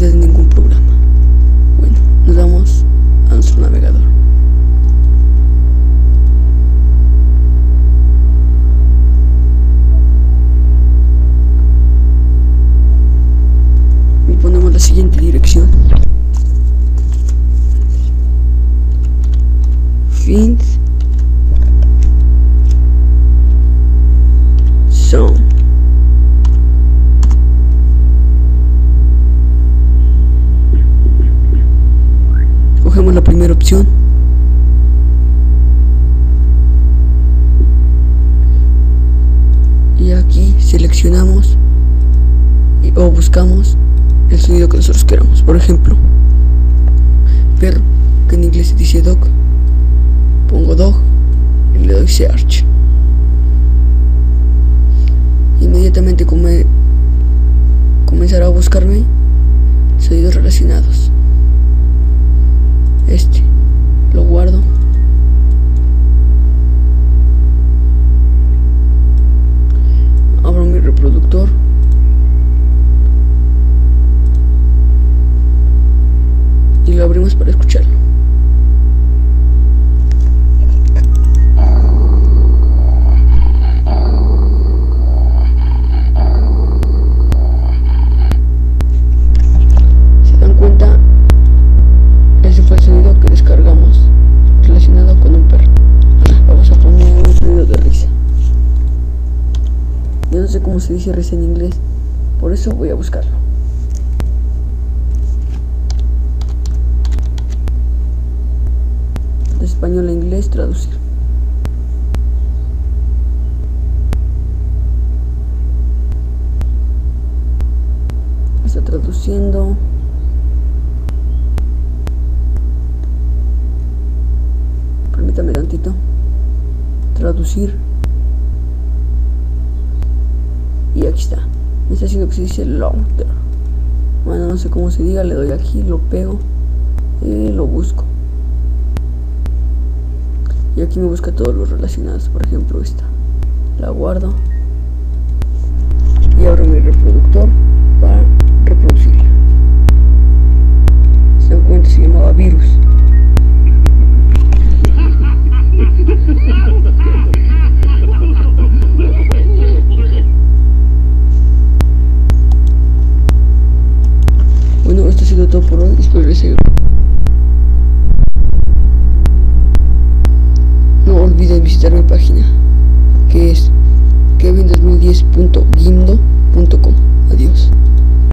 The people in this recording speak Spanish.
necesidad de ningún programa. Bueno, nos vamos a nuestro navegador. Y ponemos la siguiente dirección: Fins Son. Cogemos la primera opción y aquí seleccionamos o buscamos el sonido que nosotros queramos. Por ejemplo, perro, que en inglés se dice dog, pongo dog y le doy search. Inmediatamente comenzará a buscarme sonidos relacionados. Lo guardo. Abro mi reproductor. Y lo abrimos para escucharlo. ¿Se dan cuenta? Ese fue el sonido que descargamos relacionado con un perro. Vamos a poner un sonido de risa. Yo no sé cómo se dice risa en inglés, por eso voy a buscarlo. De español a inglés, traducir. Está traduciendo. Permítame tantito. Traducir. Y aquí está. Me está diciendo que se dice louder. Bueno, no sé cómo se diga. Le doy aquí, lo pego y lo busco. Y aquí me busca todos los relacionados. Por ejemplo, esta. La guardo. Y abro mi reproductor para reproducirla. Se dan cuenta, se llamaba virus. Bueno, esto ha sido todo por hoy. Espero les haya gustado. No olviden visitar mi página, que es kevin2010.gimdo.com. Adiós.